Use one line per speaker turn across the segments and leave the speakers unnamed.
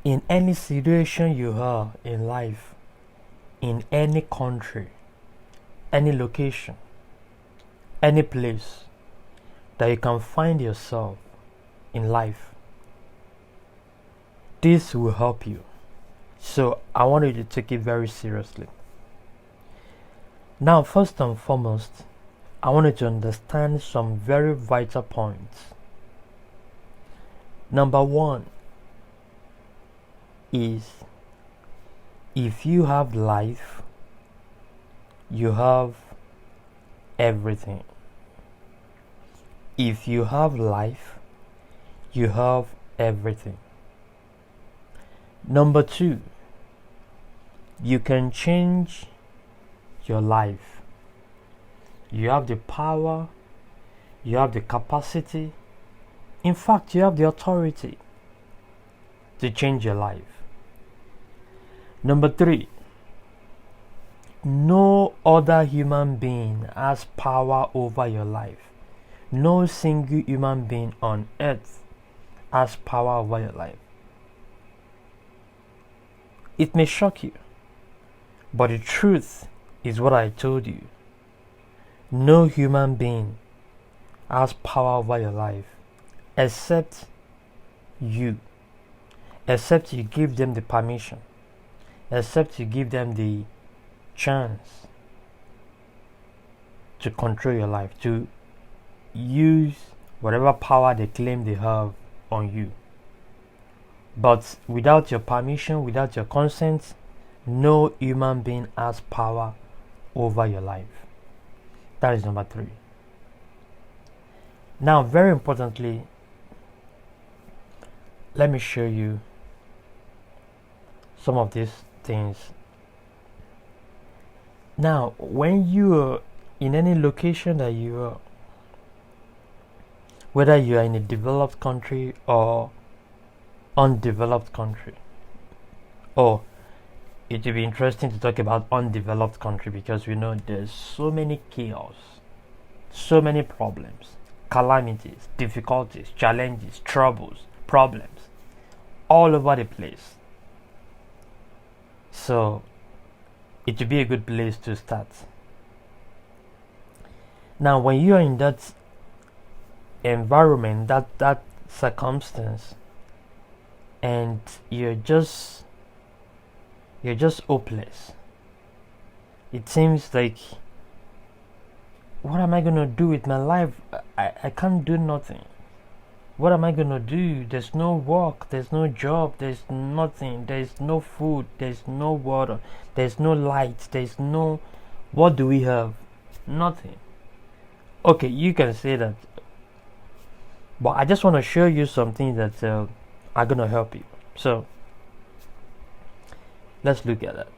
in any situation you are in life, in any country, any location, any place that you can find yourself in life, this will help you. So I want you to take it very seriously. Now, first and foremost, I want you to understand some very vital points. Number one is, if you have life, you have everything. If you have life, you have everything. Number two, you can change your life. You have the power, you have the capacity, in fact, you have the authority to change your life. Number three, no other human being has power over your life. No single human being on earth has power over your life. It may shock you, but the truth is what I told you. No human being has power over your life except you. Except you give them the permission. Except you give them the chance to control your life, to use whatever power they claim they have on you. But without your permission, without your consent, no human being has power over your life. That is number three. Now, very importantly, let me show you some of these things. Now, when you are in any location that you are, whether you are in a developed country or undeveloped country, or it will be interesting to talk about undeveloped country, because we know there's so many chaos, so many problems, calamities, difficulties, challenges, troubles, problems all over the place. So it will be a good place to start. Now, when you are in that environment, that circumstance, and you're just hopeless, it seems like, what am I gonna do with my life? I can't do nothing. What am I gonna do? There's no work, there's no job, there's nothing, there's no food, there's no water, there's no light, there's no... What do we have? Nothing. Okay, you can say that, but I just want to show you something that are gonna help you. So let's look at that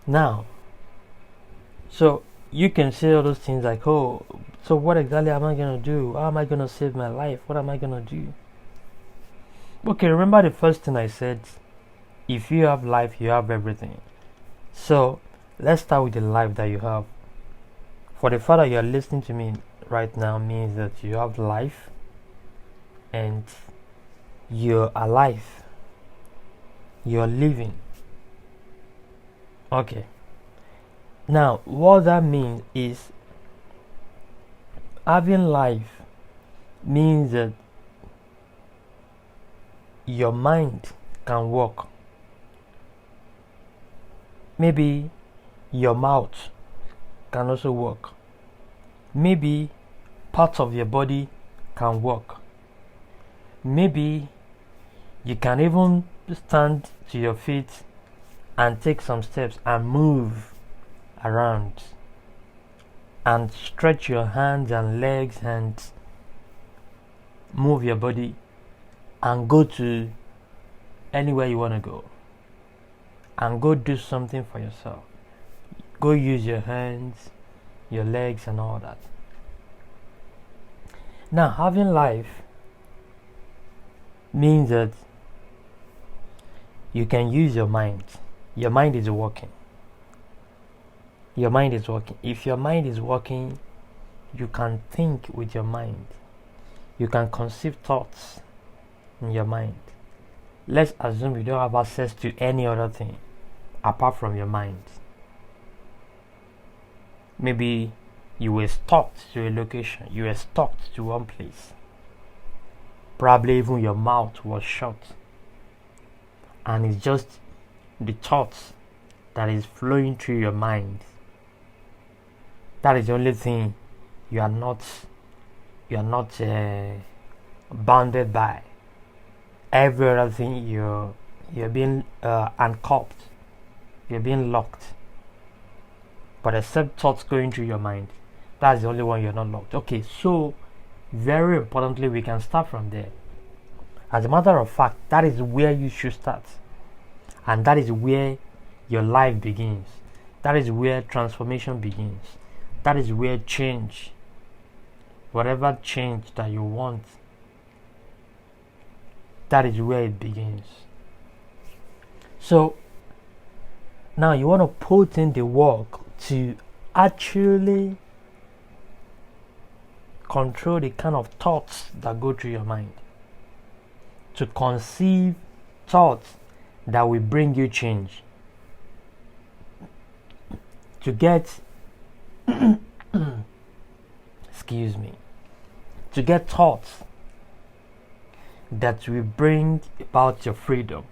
now. So you can say all those things like, oh, so what exactly am I gonna do? How am I gonna save my life? What am I gonna do? Okay, remember the first thing I said, if you have life, you have everything. So let's start with the life that you have. For the fact that you are listening to me right now means that you have life and you're alive, you're living. Okay, now what that means is, having life means that your mind can work. Maybe your mouth can also work. Maybe parts of your body can work. Maybe you can even stand to your feet and take some steps and move around and stretch your hands and legs and move your body and go to anywhere you want to go and go do something for yourself. Go use your hands, your legs and all that. Now, having life means that you can use your mind. Your mind is working. Your mind is working. If your mind is working, you can think with your mind. You can conceive thoughts in your mind. let's assume you don't have access to any other thing apart from your mind. Maybe you were stuck to a location, you were stuck to one place. Probably even your mouth was shut. And it's just the thoughts that is flowing through your mind. That is the only thing you are not bounded by. Every other thing you're being uncuffed, you're being locked. But except thoughts going through your mind, that's the only one you're not locked. Okay, so very importantly, we can start from there. As a matter of fact, that is where you should start, and that is where your life begins. That is where transformation begins. That is where change, whatever change that you want, that is where it begins. So now you want to put in the work to actually control the kind of thoughts that go through your mind, to conceive thoughts that will bring you change, to get excuse me, to get thoughts that will bring about your freedom,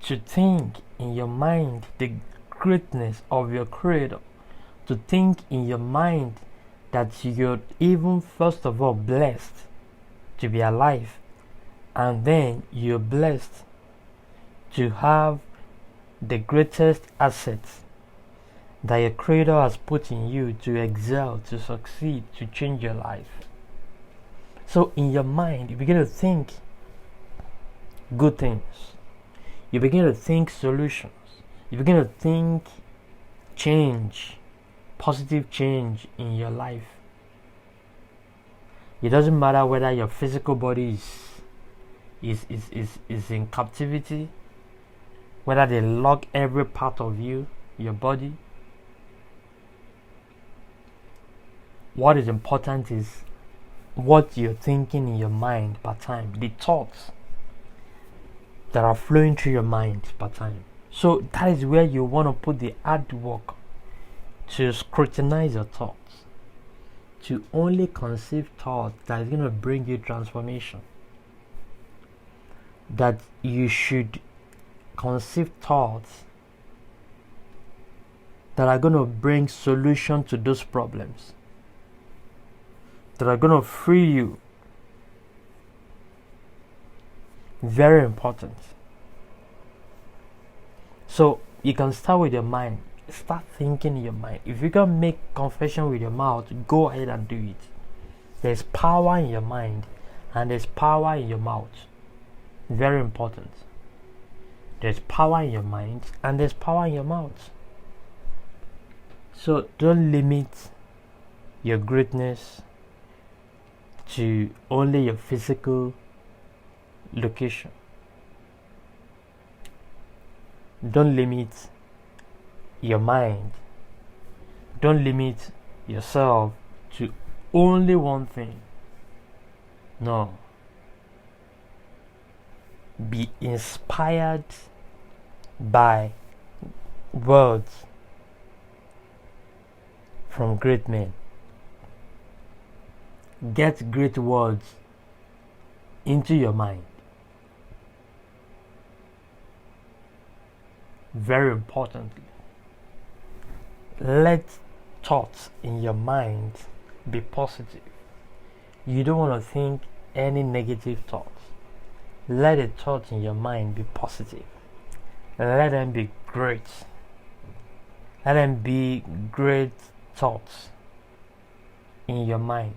to think in your mind the greatness of your creator, to think in your mind that you're even first of all blessed to be alive, and then you're blessed to have the greatest assets that your creator has put in you to excel, to succeed, to change your life. So in your mind, you begin to think good things. You begin to think solutions. You begin to think change, positive change in your life. It doesn't matter whether your physical body is in captivity, whether they lock every part of you, your body. What is important is what you're thinking in your mind per time, the thoughts that are flowing through your mind per time. So that is where you want to put the hard work to scrutinize your thoughts, to only conceive thoughts that is going to bring you transformation. That you should conceive thoughts that are going to bring solution to those problems, that are going to free you. Very important. So you can start with your mind. Start thinking in your mind. If you can make confession with your mouth, go ahead and do it. There's power in your mind and there's power in your mouth. Very important. There's power in your mind and there's power in your mouth. So don't limit your greatness to only your physical location. Don't limit your mind. Don't limit yourself to only one thing. No. Be inspired by words from great men. Get great words into your mind. Very importantly, let thoughts in your mind be positive. You don't want to think any negative thoughts. Let the thoughts in your mind be positive. Let them be great. Let them be great thoughts in your mind.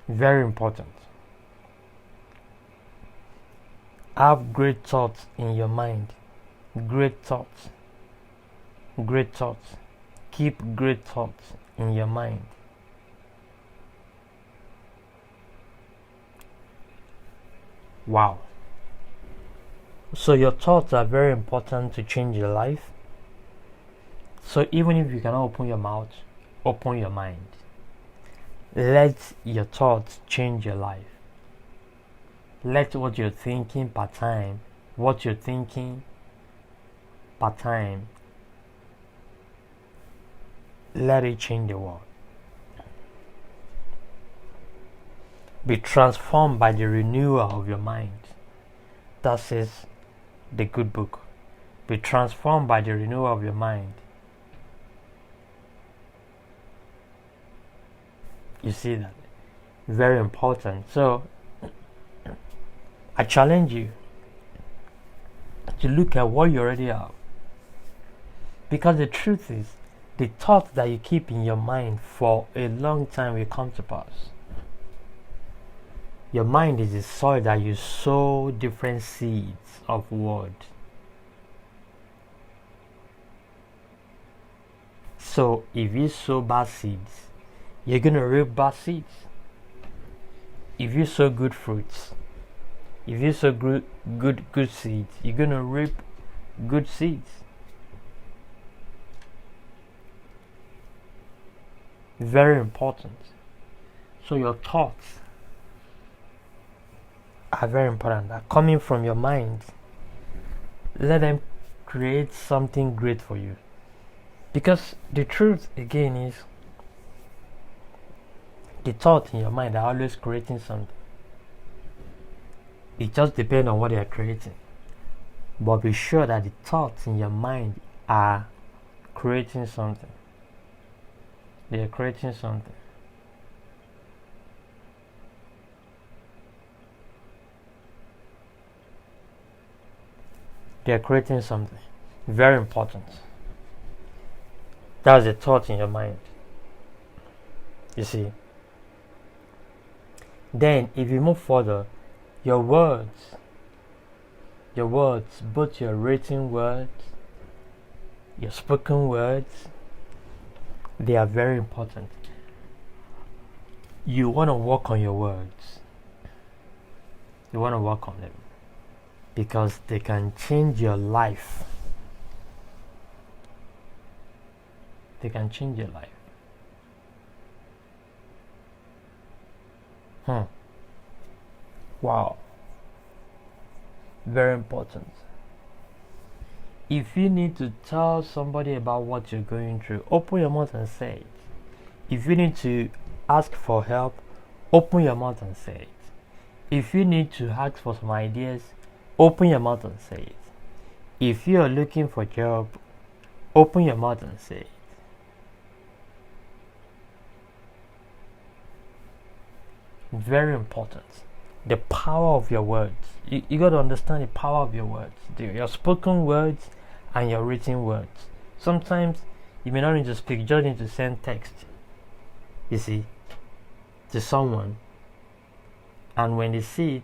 Very important. Have great thoughts in your mind. Great thoughts. Great thoughts. Keep great thoughts in your mind. Wow. So your thoughts are very important to change your life. So even if you cannot open your mouth, open your mind. Let your thoughts change your life. Let what you're thinking part time, let it change the world. Be transformed by the renewal of your mind. That says the good book. Be transformed by the renewal of your mind. You see that? Very important. So I challenge you to look at what you already have. Because the truth is, the thoughts that you keep in your mind for a long time will come to pass. Your mind is the soil that you sow different seeds of word. So if you sow bad seeds, you're going to reap bad seeds. If you sow good fruits, if you sow good seeds, you're going to reap good seeds. Very important. So your thoughts are very important. They're coming from your mind. Let them create something great for you. Because the truth again is, the thoughts in your mind are always creating something. It just depends on what they are creating. But be sure that the thoughts in your mind are creating something. They are creating something. They are creating something. Very important. That's the thought in your mind. You see. Then, if you move further, your words, both your written words, your spoken words, they are very important. You want to work on your words. You want to work on them because they can change your life. They can change your life. Wow. Very important. If you need to tell somebody about what you're going through, open your mouth and say it. If you need to ask for help, open your mouth and say it. If you need to ask for some ideas, open your mouth and say it. If you are looking for a job, open your mouth and say it. Very important. The power of your words. You got to understand the power of your words. Your spoken words and your written words. Sometimes you may not need to speak, you just need to send text. You see, to someone. And when they see it,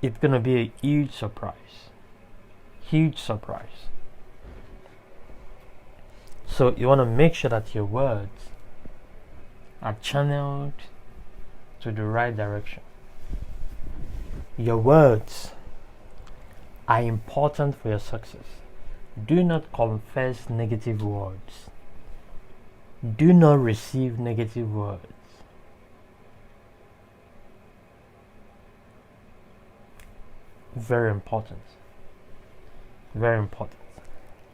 it's going to be a huge surprise. Huge surprise. So you want to make sure that your words are channeled to the right direction. Your words are important for your success. Do not confess negative words. Do not receive negative words. Very important. Very important.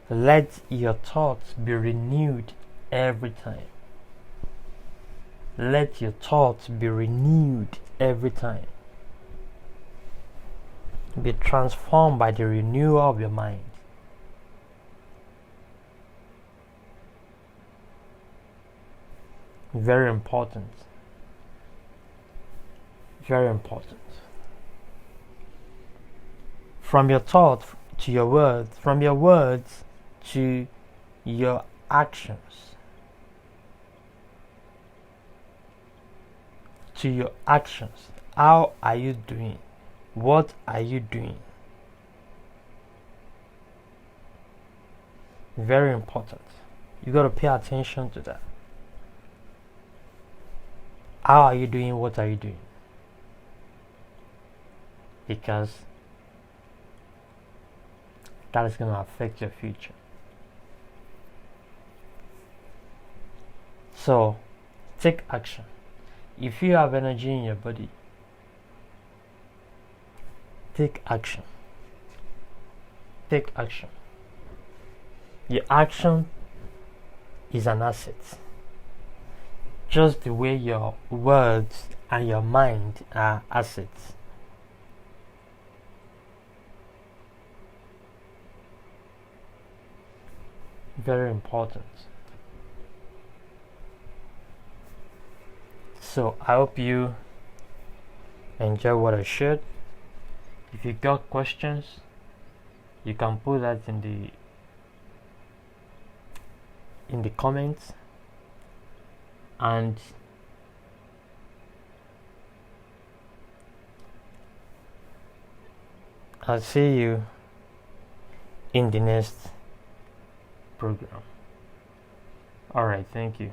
Let your thoughts be renewed every time. Let your thoughts be renewed every time. Be transformed by the renewal of your mind. Very important. Very important. From your thoughts to your words, from your words to your actions. To your actions. How are you doing? What are you doing? Very important. You got to pay attention to that. How are you doing? What are you doing? Because that is going to affect your future. So, Take action. If you have energy in your body, take action. Take action. Your action is an asset. Just the way your words and your mind are assets. Very important. So I hope you enjoy what I shared. If you got questions, you can put that in the comments, and I'll see you in the next program. Alright, thank you.